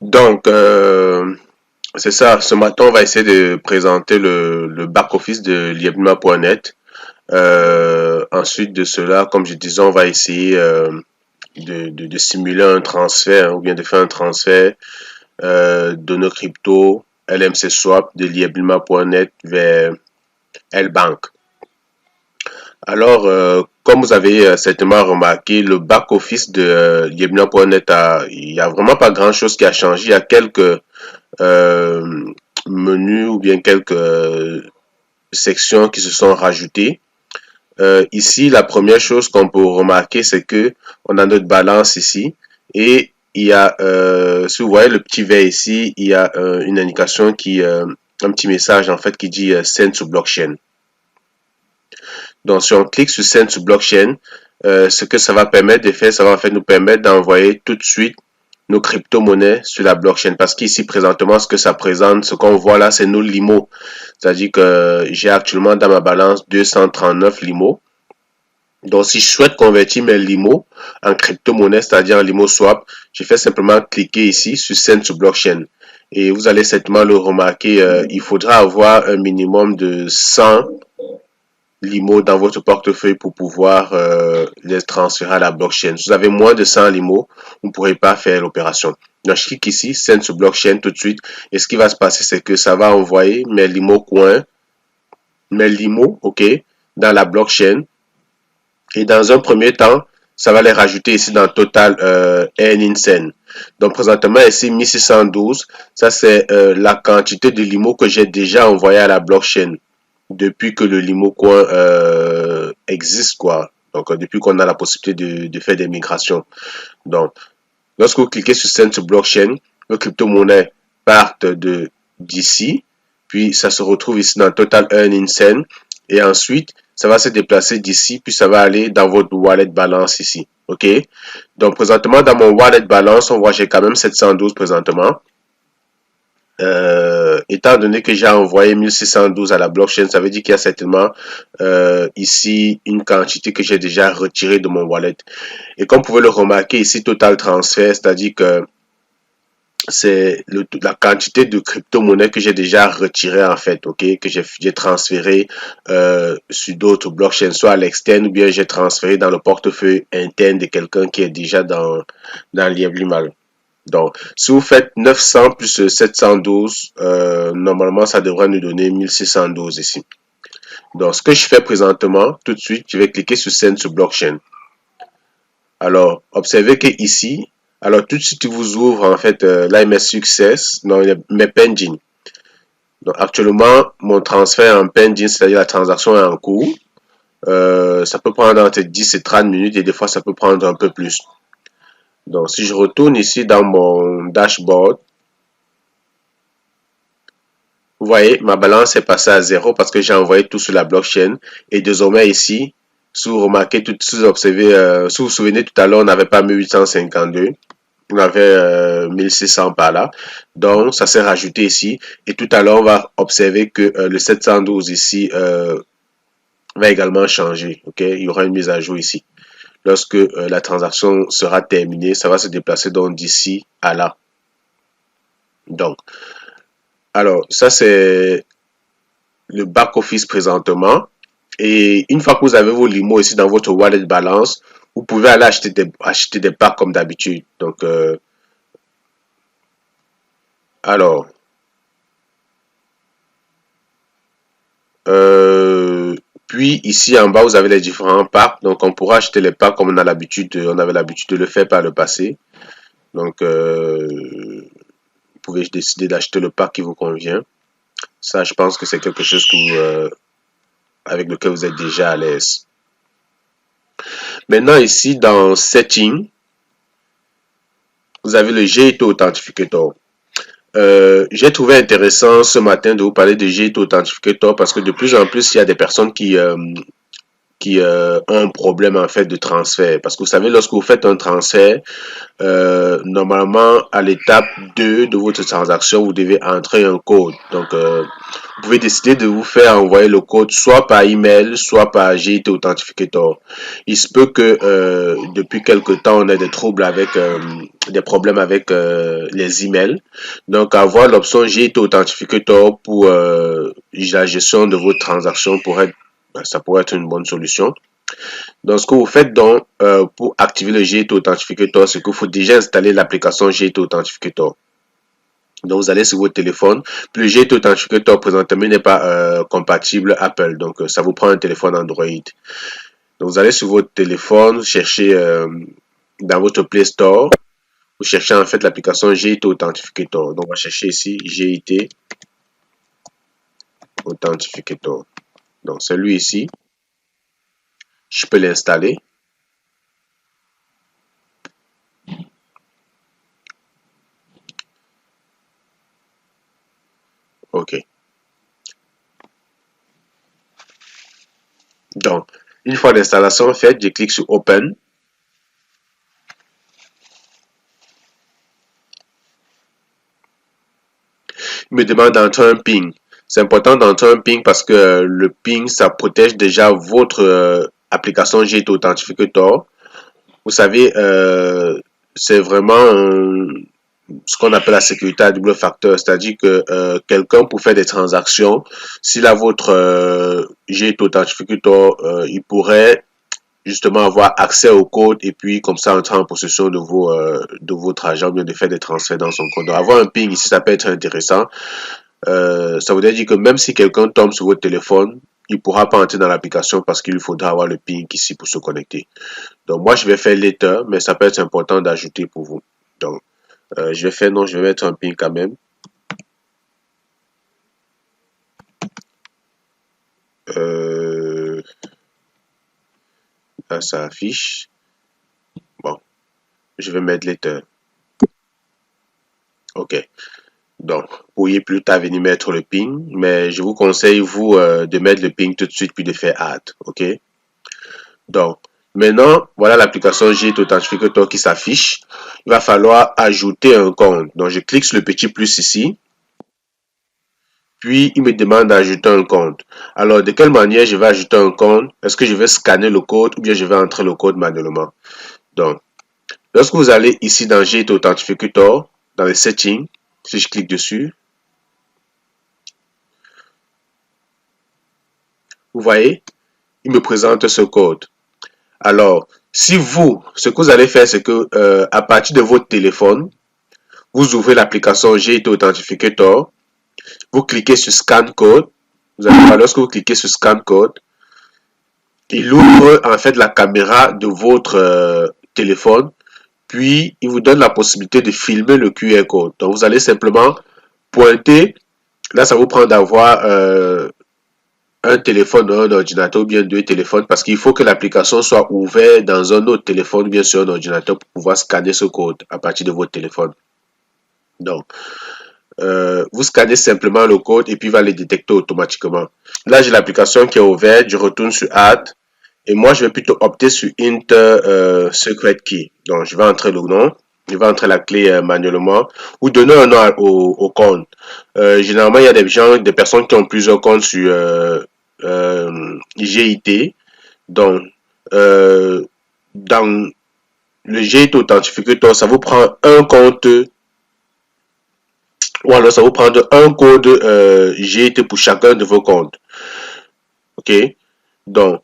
Donc, c'est ça. Ce matin, on va essayer de présenter le back-office de liebma.net. Ensuite de cela, comme je disais, on va essayer de simuler un transfert, hein, ou bien de faire un transfert de nos cryptos LMC Swap de liebma.net vers L-Bank. Alors, comme vous avez certainement remarqué, le back-office de liebma.net, il y a vraiment pas grand-chose qui a changé. Il y a quelques euh, menus ou bien quelques sections qui se sont rajoutées. Ici, la première chose qu'on peut remarquer, c'est que on a notre balance ici et il y a, si vous voyez le petit vert ici, il y a une indication un petit message en fait qui dit Send to Blockchain. Donc, si on clique sur Send to Blockchain, ce que ça va permettre de faire, ça va en fait nous permettre d'envoyer tout de suite nos crypto-monnaies sur la blockchain. Parce qu'ici, présentement, ce que ça présente, ce qu'on voit là, c'est nos limos. C'est-à-dire que j'ai actuellement dans ma balance 239 limos. Donc, si je souhaite convertir mes limos en crypto-monnaie, c'est-à-dire en limo swap, je fais simplement cliquer ici sur Send to Blockchain. Et vous allez certainement le remarquer, il faudra avoir un minimum de 100 limo dans votre portefeuille pour pouvoir les transférer à la blockchain. Si vous avez moins de 100 limo, vous ne pourrez pas faire l'opération. Donc, je clique ici, Send to Blockchain tout de suite. Et ce qui va se passer, c'est que ça va envoyer mes limo coins, mes limo, OK, dans la blockchain. Et dans un premier temps, ça va les rajouter ici dans Total Earning. Donc, présentement, ici, 1612, ça c'est la quantité de limo que j'ai déjà envoyé à la blockchain depuis que le limo coin existe, quoi. Donc, depuis qu'on a la possibilité de faire des migrations. Donc, lorsque vous cliquez sur Send to Blockchain, le crypto-monnaie partent d'ici, puis ça se retrouve ici dans Total Earning Send, et ensuite, ça va se déplacer d'ici, puis ça va aller dans votre wallet balance ici. OK? Donc, présentement, dans mon wallet balance, on voit j'ai quand même 712 présentement. Étant donné que j'ai envoyé 1612 à la blockchain, ça veut dire qu'il y a certainement ici une quantité que j'ai déjà retirée de mon wallet. Et comme vous pouvez le remarquer ici, total transfert, c'est-à-dire que c'est la quantité de crypto-monnaie que j'ai déjà retiré en fait, ok, que j'ai transféré sur d'autres blockchains, soit à l'externe ou bien j'ai transféré dans le portefeuille interne de quelqu'un qui est déjà dans Liebling. Donc, si vous faites 900 plus 712, normalement, ça devrait nous donner 1612 ici. Donc, ce que je fais présentement, tout de suite, je vais cliquer sur Send to Blockchain. Alors, observez que ici, alors tout de suite, il vous ouvre en fait l'IMS Success, non, mes pending. Donc, actuellement, mon transfert en pending, c'est-à-dire la transaction est en cours. Ça peut prendre entre 10 et 30 minutes et des fois, ça peut prendre un peu plus. Donc, si je retourne ici dans mon dashboard, vous voyez, ma balance est passée à zéro parce que j'ai envoyé tout sur la blockchain. Et désormais ici, si vous remarquez, si vous observez, si vous vous souvenez tout à l'heure, on n'avait pas 1852. On avait 1600 par là. Donc, ça s'est rajouté ici. Et tout à l'heure, on va observer que le 712 ici va également changer. Ok, il y aura une mise à jour ici. Lorsque la transaction sera terminée, ça va se déplacer donc d'ici à là. Donc, alors, ça c'est le back-office présentement. Et une fois que vous avez vos limos ici dans votre wallet balance, vous pouvez aller acheter des packs comme d'habitude. Donc, alors, euh, puis ici en bas, vous avez les différents packs. Donc, on pourra acheter les packs comme on avait l'habitude de le faire par le passé. Donc, vous pouvez décider d'acheter le pack qui vous convient. Ça, je pense que c'est quelque chose avec lequel vous êtes déjà à l'aise. Maintenant, ici, dans Setting, vous avez le G2 Authentificator. J'ai trouvé intéressant ce matin de vous parler de G2 Authentificator parce que de plus en plus, il y a des personnes qui ont un problème en fait de transfert. Parce que vous savez, lorsque vous faites un transfert, normalement, à l'étape 2 de votre transaction, vous devez entrer un code. Donc, vous pouvez décider de vous faire envoyer le code soit par email, soit par GIT Authentificator. Il se peut que depuis quelque temps, on ait des troubles avec des problèmes avec les emails. Donc, avoir l'option GIT Authentificator pour la gestion de vos transactions ça pourrait être une bonne solution. Donc, ce que vous faites donc pour activer le GIT Authentificator, c'est qu'il faut déjà installer l'application GIT Authentificator. Donc, vous allez sur votre téléphone. Puis, le GIT Authentificator présentement n'est pas compatible Apple. Donc, ça vous prend un téléphone Android. Donc, vous allez sur votre téléphone, cherchez dans votre Play Store, vous cherchez en fait l'application GIT Authentificator. Donc, on va chercher ici GIT Authentificator. Donc, celui ici, je peux l'installer. OK. Donc, une fois l'installation faite, je clique sur Open. Il me demande d'entrer un PIN. C'est important d'entrer un PIN parce que le PIN, ça protège déjà votre application GIT Authentificator. Vous savez, c'est vraiment ce qu'on appelle la sécurité à double facteur, c'est-à-dire que quelqu'un pour faire des transactions, s'il a votre GIT Authentificator, il pourrait justement avoir accès au code et puis comme ça entrer en possession de votre argent, bien de faire des transferts dans son compte. Donc, avoir un PIN ici, ça peut être intéressant. Ça voudrait dire que même si quelqu'un tombe sur votre téléphone, il ne pourra pas entrer dans l'application parce qu'il faudra avoir le PIN ici pour se connecter. Donc moi, je vais faire later, mais ça peut être important d'ajouter pour vous. Donc, je vais faire non, je vais mettre un PIN quand même. Là, ça affiche. Bon, je vais mettre later. OK. Donc, vous pourriez plus tard venir mettre le PIN, mais je vous conseille, vous, de mettre le PIN tout de suite puis de faire add. OK? Donc, maintenant, voilà l'application GIT Authentificator qui s'affiche. Il va falloir ajouter un compte. Donc, je clique sur le petit plus ici. Puis, il me demande d'ajouter un compte. Alors, de quelle manière je vais ajouter un compte? Est-ce que je vais scanner le code ou bien je vais entrer le code manuellement? Donc, lorsque vous allez ici dans GIT Authentificator, dans les settings, si je clique dessus, vous voyez, il me présente ce code. Alors, si vous, ce que vous allez faire, c'est que à partir de votre téléphone, vous ouvrez l'application GIT Authentificator, vous cliquez sur Scan Code. Vous allez voir, lorsque vous cliquez sur Scan Code, il ouvre en fait la caméra de votre téléphone, puis il vous donne la possibilité de filmer le QR code. Donc, vous allez simplement pointer. Là, ça vous prend d'avoir un téléphone ou un ordinateur ou bien deux téléphones parce qu'il faut que l'application soit ouverte dans un autre téléphone ou bien sur un ordinateur pour pouvoir scanner ce code à partir de votre téléphone. Donc, vous scannez simplement le code et puis il va le détecter automatiquement. Là, j'ai l'application qui est ouverte, je retourne sur Add et moi, je vais plutôt opter sur Enter Secret Key. Donc, je vais entrer le nom, je vais entrer la clé manuellement ou donner un nom au compte. Généralement, il y a des personnes qui ont plusieurs comptes sur GIT. Donc, dans le GIT Authentificator, ça vous prend un compte ou alors ça vous prend un code GIT pour chacun de vos comptes. OK? Donc,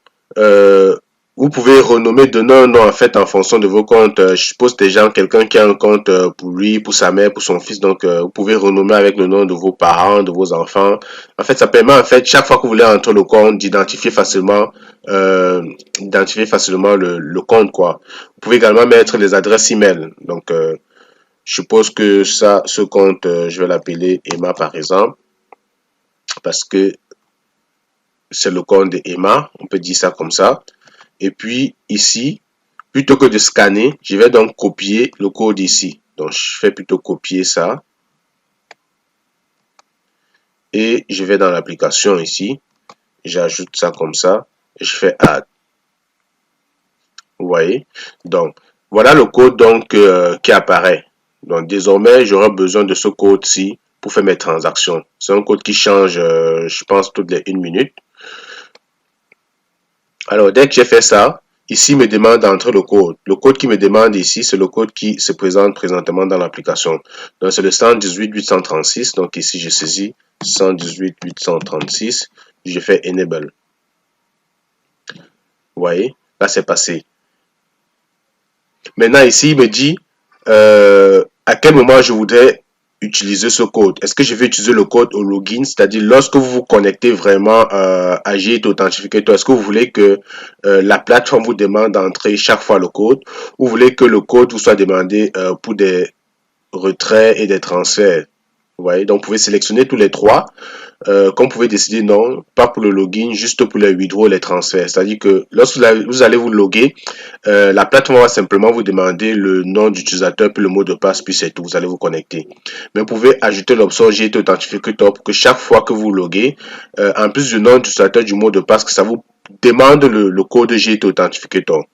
vous pouvez renommer, donner un nom en fait en fonction de vos comptes. Je suppose déjà quelqu'un qui a un compte pour lui, pour sa mère, pour son fils. Donc, vous pouvez renommer avec le nom de vos parents, de vos enfants. En fait, ça permet en fait chaque fois que vous voulez entrer le compte d'identifier facilement, le compte quoi. Vous pouvez également mettre les adresses email. Donc, je suppose que ce compte, je vais l'appeler Emma par exemple, parce que c'est le compte de Emma. On peut dire ça comme ça. Et puis ici, plutôt que de scanner, je vais donc copier le code ici. Donc, je fais plutôt copier ça. Et je vais dans l'application ici. J'ajoute ça comme ça. Et je fais Add. Vous voyez? Donc, voilà le code donc qui apparaît. Donc, désormais, j'aurai besoin de ce code-ci pour faire mes transactions. C'est un code qui change, je pense, toutes les 1 minute. Alors, dès que j'ai fait ça, ici, il me demande d'entrer le code. Le code qui me demande ici, c'est le code qui se présente présentement dans l'application. Donc, c'est le 118.836. Donc, ici, je saisis 118.836. Je fais Enable. Vous voyez, là, c'est passé. Maintenant, ici, il me dit à quel moment je voudrais utiliser ce code. Est-ce que je vais utiliser le code au login, c'est-à-dire lorsque vous vous connectez vraiment à Git Authentificator, est-ce que vous voulez que la plateforme vous demande d'entrer chaque fois le code ou vous voulez que le code vous soit demandé pour des retraits et des transferts? Vous voyez, donc vous pouvez sélectionner tous les trois. Comme vous pouvez décider non, pas pour le login, juste pour les withdrawals, les transferts. C'est-à-dire que lorsque vous allez vous loguer, la plateforme va simplement vous demander le nom d'utilisateur puis le mot de passe, puis c'est tout, vous allez vous connecter. Mais vous pouvez ajouter l'option Git Authentificator pour que chaque fois que vous loguez, en plus du nom d'utilisateur, du mot de passe, que ça vous demande le code Git Authentificator.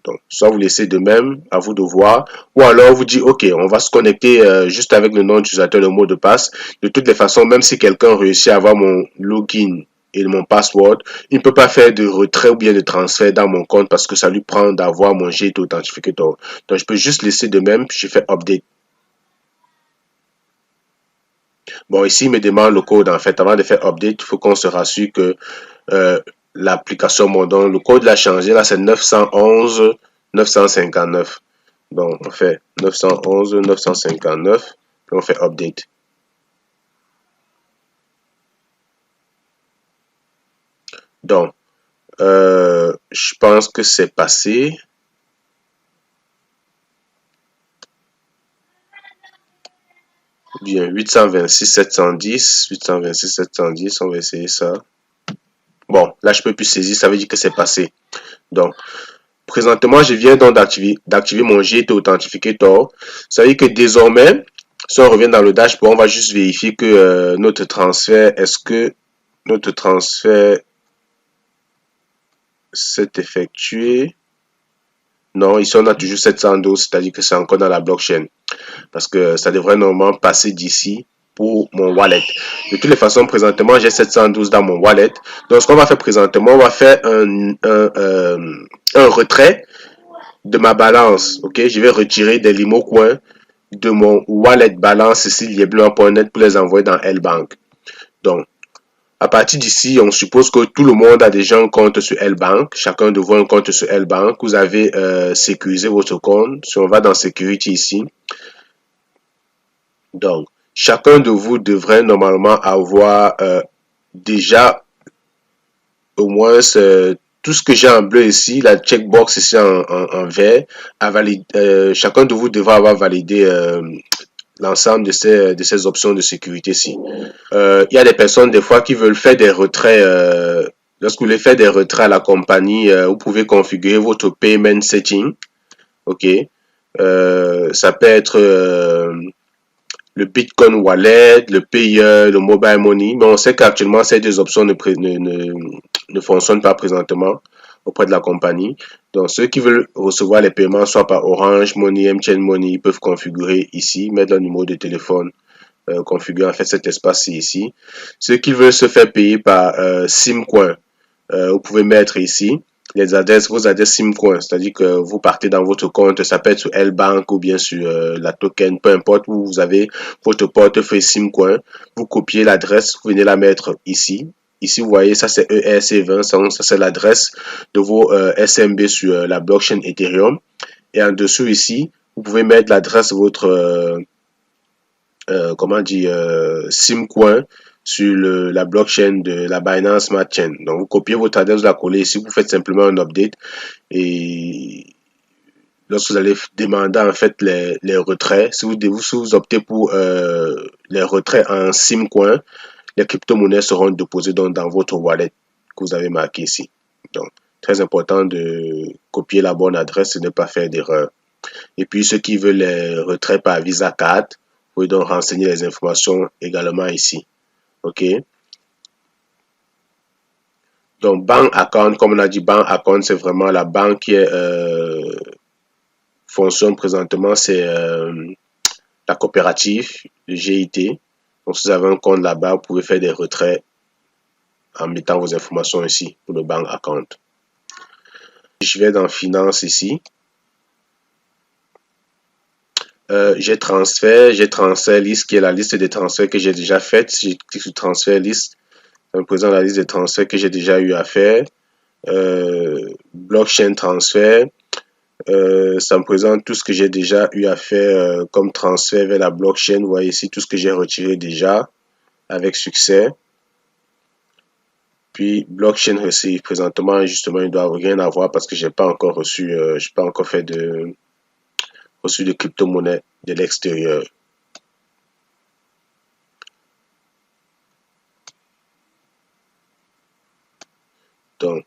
Donc, soit vous laissez de même, à vous de voir, ou alors vous dites, OK, on va se connecter juste avec le nom d'utilisateur, le mot de passe. De toutes les façons, même si quelqu'un réussit à avoir mon login et mon password, il ne peut pas faire de retrait ou bien de transfert dans mon compte parce que ça lui prend d'avoir mon Git Authentificator. Donc, je peux juste laisser de même, puis je fais Update. Bon, ici, il me demande le code, en fait. Avant de faire Update, il faut qu'on se rassure que l'application, bon, donc le code l'a changé. Là, c'est 911 959. Donc, on fait 911 959, puis on fait Update. Donc, je pense que c'est passé. Bien, 826 710, 826 710, on va essayer ça. Bon, là, je peux plus saisir, ça veut dire que c'est passé. Donc, présentement, je viens donc d'activer mon Git Authentificator. Ça veut dire que désormais, si on revient dans le dashboard, on va juste vérifier que notre transfert, est-ce que notre transfert s'est effectué? Non, ici on a toujours 712, c'est-à-dire que c'est encore dans la blockchain. Parce que ça devrait normalement passer d'ici pour mon wallet. De toutes les façons, présentement, j'ai 712 dans mon wallet. Donc, ce qu'on va faire présentement, on va faire un retrait de ma balance. Ok, je vais retirer des limo coins de mon wallet balance ici, lieblanc.net pour les envoyer dans L-Bank. Donc, à partir d'ici, on suppose que tout le monde a déjà un compte sur L-Bank. Chacun de vous a un compte sur L-Bank. Vous avez sécurisé votre compte. Si on va dans Security ici, donc, chacun de vous devrait normalement avoir déjà au moins tout ce que j'ai en bleu ici, la checkbox ici en vert, chacun de vous devra avoir validé l'ensemble de ces options de sécurité ici. Il y a des personnes des fois qui veulent faire des retraits. Lorsque vous voulez faire des retraits à la compagnie, vous pouvez configurer votre payment setting. OK. Ça peut être le Bitcoin Wallet, le Payer, le Mobile Money. Mais on sait qu'actuellement, ces deux options ne fonctionnent pas présentement auprès de la compagnie. Donc, ceux qui veulent recevoir les paiements, soit par Orange Money, MTN Money, ils peuvent configurer ici, mettre leur numéro de téléphone, configurer en fait cet espace ici. Ceux qui veulent se faire payer par SimCoin, vous pouvez mettre ici les adresses, vos adresses SimCoin, c'est-à-dire que vous partez dans votre compte, ça peut être sur L-Bank ou bien sur la token, peu importe où vous avez votre portefeuille SimCoin, vous copiez l'adresse, vous venez la mettre ici. Ici, vous voyez, ça c'est ERC20, ça c'est l'adresse de vos SMB sur la blockchain Ethereum. Et en dessous ici, vous pouvez mettre l'adresse de votre SimCoin sur la blockchain de la Binance Smart Chain. Donc, vous copiez votre adresse, vous la collez ici, vous faites simplement un update et lorsque vous allez demander en fait les retraits, si vous optez pour les retraits en SimCoin, les crypto-monnaies seront déposées donc dans votre wallet que vous avez marqué ici. Donc, très important de copier la bonne adresse et ne pas faire d'erreur. Et puis, ceux qui veulent les retraits par Visa Card, vous pouvez donc renseigner les informations également ici. OK? Donc, bank account, comme on a dit, bank account, c'est vraiment la banque qui fonctionne présentement, c'est la coopérative, le GIT. Donc, si vous avez un compte là-bas, vous pouvez faire des retraits en mettant vos informations ici pour le bank account. Je vais dans Finance ici. J'ai transfert liste qui est la liste des transferts que j'ai déjà faite. Si je clique sur transfert liste, ça me présente la liste des transferts que j'ai déjà eu à faire. Blockchain transfert, ça me présente tout ce que j'ai déjà eu à faire comme transfert vers la blockchain. Vous voyez ici tout ce que j'ai retiré déjà avec succès. Puis blockchain receive, présentement justement il ne doit rien avoir parce que j'ai pas encore reçu, j'ai pas encore fait reçu de crypto-monnaie de l'extérieur. Donc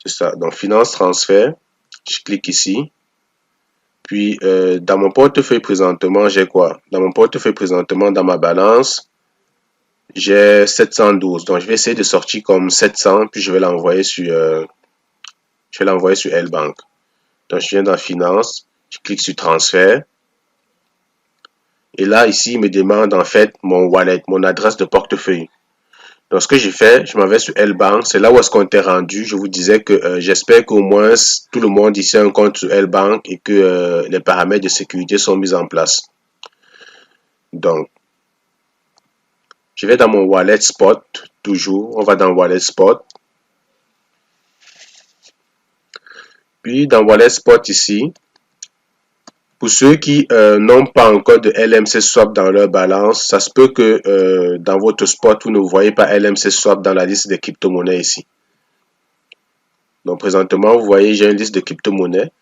c'est ça. Donc finance transfert, je clique ici. Puis dans mon portefeuille présentement, j'ai quoi? Dans mon portefeuille présentement, dans ma balance, j'ai 712. Donc je vais essayer de sortir comme 700, puis je vais l'envoyer sur L-Bank. Donc je viens dans finance, je clique sur transfert. Et là, ici, il me demande en fait mon wallet, mon adresse de portefeuille. Donc, ce que j'ai fait, je m'en vais sur L-Bank. C'est là où est-ce qu'on était rendu. Je vous disais que j'espère qu'au moins tout le monde ici a un compte sur L-Bank et que les paramètres de sécurité sont mis en place. Donc, je vais dans mon wallet spot, toujours. On va dans wallet spot. Puis, dans wallet spot ici, pour ceux qui n'ont pas encore de LMC Swap dans leur balance, ça se peut que dans votre spot, vous ne voyez pas LMC Swap dans la liste des crypto-monnaies ici. Donc présentement, vous voyez, j'ai une liste de crypto-monnaies.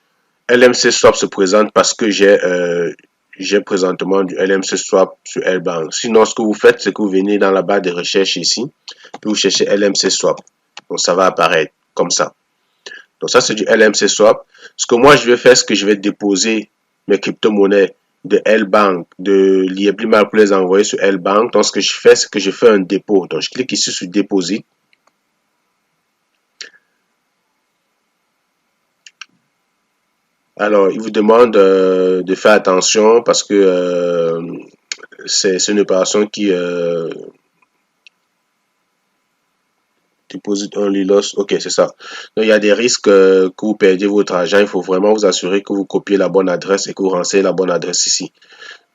LMC Swap se présente parce que j'ai présentement du LMC Swap sur L-Bank. Sinon, ce que vous faites, c'est que vous venez dans la barre de recherche ici, puis vous cherchez LMC Swap. Donc ça va apparaître comme ça. Donc ça, c'est du LMC Swap. Ce que moi, je vais faire, c'est que je vais déposer mes crypto-monnaies de L-Bank, de Lieblimar pour les envoyer sur L-Bank. Donc ce que je fais, c'est que je fais un dépôt. Donc je clique ici sur Deposit. Alors, il vous demande de faire attention parce que c'est une opération qui deposit only loss. Ok, c'est ça. Donc, il y a des risques que vous perdiez votre argent. Il faut vraiment vous assurer que vous copiez la bonne adresse et que vous renseignez la bonne adresse ici.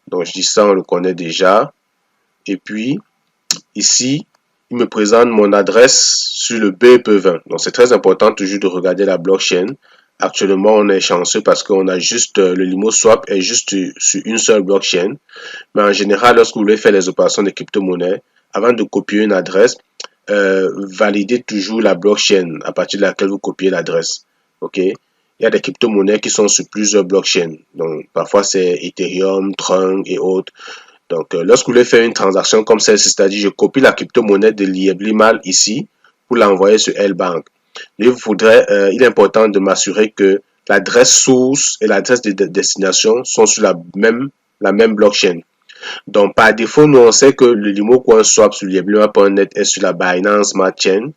Donc, je dis ça, on le connaît déjà. Et puis, ici, il me présente mon adresse sur le BEP20. Donc, c'est très important toujours de regarder la blockchain. Actuellement, on est chanceux parce qu'on a juste le Limo Swap est juste sur une seule blockchain. Mais en général, lorsque vous voulez faire les opérations de crypto-monnaie, avant de copier une adresse, validez toujours la blockchain à partir de laquelle vous copiez l'adresse. Ok? Il y a des crypto-monnaies qui sont sur plusieurs blockchains. Donc, parfois, c'est Ethereum, Tron et autres. Donc, lorsque vous voulez faire une transaction comme celle-ci, c'est-à-dire je copie la crypto-monnaie de Lieblimal ici pour l'envoyer sur L-Bank. Il est important de m'assurer que l'adresse source et l'adresse de destination sont sur la même blockchain. Donc, par défaut, nous, on sait que le Limo.swap sur Lieblimal.net est sur la Binance Smart Chain.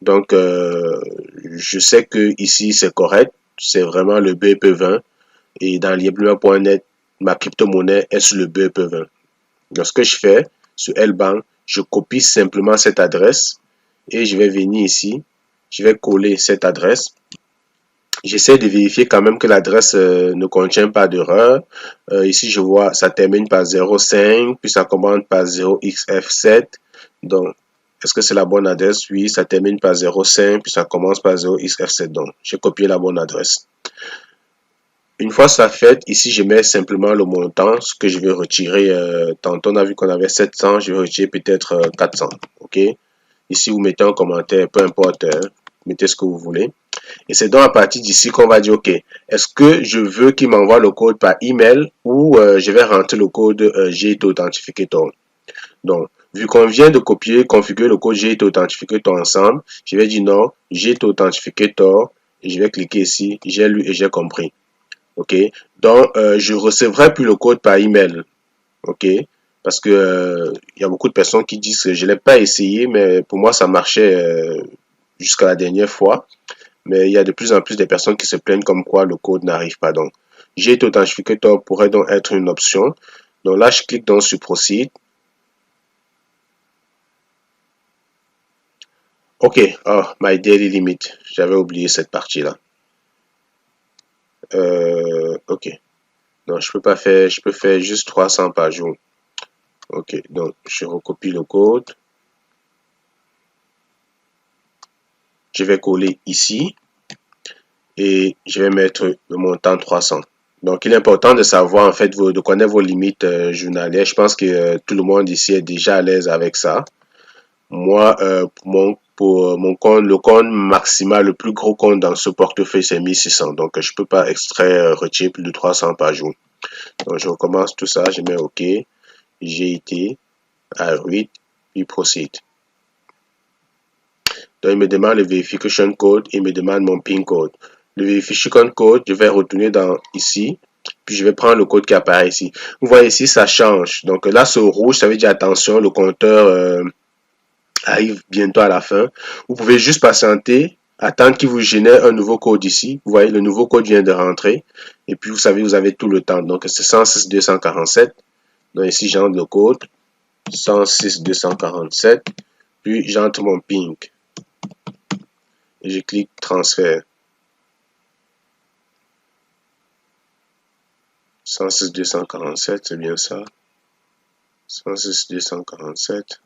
Donc, je sais que ici, c'est correct. C'est vraiment le BEP20. Et dans Lieblimal.net, ma crypto-monnaie est sur le BEP20. Donc, ce que je fais sur L-Bank, je copie simplement cette adresse et je vais venir ici. Je vais coller cette adresse. J'essaie de vérifier quand même que l'adresse ne contient pas d'erreur. Ici, je vois, ça termine par 05, puis ça commence par 0xf7. Donc, est-ce que c'est la bonne adresse? Oui, ça termine par 05, puis ça commence par 0xf7. Donc, j'ai copié la bonne adresse. Une fois ça fait, ici, je mets simplement le montant, ce que je vais retirer. Tantôt, on a vu qu'on avait 700, je vais retirer peut-être 400. OK? Ici, vous mettez un commentaire, peu importe, mettez ce que vous voulez. Et c'est donc à partir d'ici qu'on va dire, OK, est-ce que je veux qu'il m'envoie le code par email ou je vais rentrer le code Git Authentificator. Donc, vu qu'on vient de copier, configurer le code Git Authentificator ensemble, je vais dire non, Git Authentificator, et je vais cliquer ici, j'ai lu et j'ai compris. OK? Donc, je recevrai plus le code par email. OK? Parce que il y a beaucoup de personnes qui disent que je l'ai pas essayé, mais pour moi, ça marchait jusqu'à la dernière fois. Mais il y a de plus en plus de personnes qui se plaignent comme quoi le code n'arrive pas. Donc, Gate Authentificator pourrait donc être une option. Donc là, je clique donc sur Proceed. Ok, oh, my daily limit. J'avais oublié cette partie-là. Ok. Non, je peux pas faire, je peux faire juste 300 par jour. Ok, donc je recopie le code. Je vais coller ici et je vais mettre le montant 300. Donc, il est important de savoir, en fait, de connaître vos limites journalières. Je pense que tout le monde ici est déjà à l'aise avec ça. Moi, pour mon compte, le compte maximal, le plus gros compte dans ce portefeuille, c'est 1600. Donc, je peux pas extraire, retirer plus de 300 par jour. Donc, je recommence tout ça. Je mets OK. J'ai été à 8, puis proceed. Donc, il me demande le verification code, il me demande mon PIN code. Le verification code, je vais retourner dans ici, puis je vais prendre le code qui apparaît ici. Vous voyez ici, ça change. Donc là, ce rouge, ça veut dire attention, le compteur arrive bientôt à la fin. Vous pouvez juste patienter, attendre qu'il vous génère un nouveau code ici. Vous voyez, le nouveau code vient de rentrer. Et puis, vous savez, vous avez tout le temps. Donc, c'est 106 247. Donc ici, j'entre le code. 106 247. Puis, j'entre mon PIN. Et je clique transfert. 106 247, c'est bien ça. 106 247.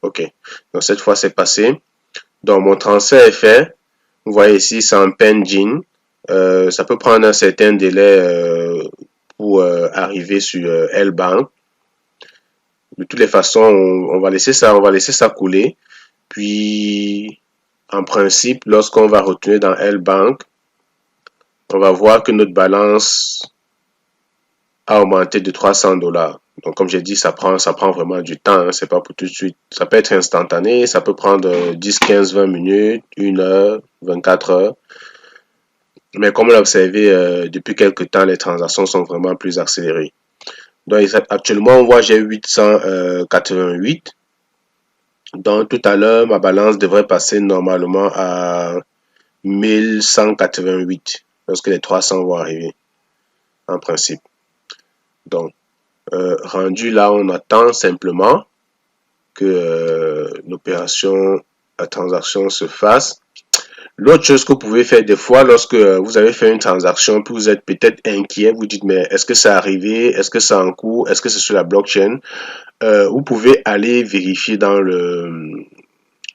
OK. Donc, cette fois, c'est passé. Donc, mon transfert est fait. Vous voyez ici, c'est en pending. Ça peut prendre un certain délai pour arriver sur L-Bank. De toutes les façons, on va laisser ça couler. Puis, en principe, lorsqu'on va retourner dans L-Bank, on va voir que notre balance a augmenté de 300 $. Donc, comme j'ai dit, ça prend vraiment du temps. Hein, c'est pas pour tout de suite. Ça peut être instantané. Ça peut prendre 10, 15, 20 minutes, 1 heure, 24 heures. Mais comme on l'a observé depuis quelques temps, les transactions sont vraiment plus accélérées. Donc, actuellement, on voit j'ai 888. Donc, tout à l'heure, ma balance devrait passer normalement à 1188 lorsque les 300 vont arriver, en principe. Donc, rendu là, on attend simplement que l'opération, la transaction se fasse. L'autre chose que vous pouvez faire des fois, lorsque vous avez fait une transaction, puis vous êtes peut-être inquiet, vous dites, mais est-ce que c'est arrivé? Est-ce que c'est en cours? Est-ce que c'est sur la blockchain? Vous pouvez aller vérifier dans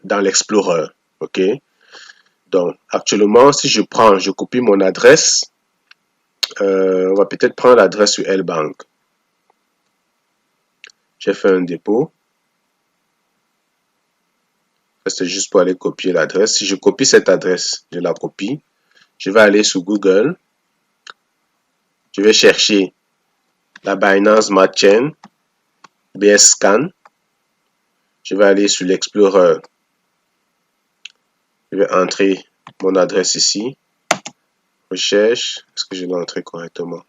l'Explorer. OK? Donc, actuellement, si je copie mon adresse, on va peut-être prendre l'adresse sur L-Bank. J'ai fait un dépôt. C'est juste pour aller copier l'adresse. Si je copie cette adresse, je la copie. Je vais aller sur Google. Je vais chercher la Binance Smart Chain, BSScan. Je vais aller sur l'Explorer. Je vais entrer mon adresse ici. Recherche. Est-ce que je l'ai entré correctement?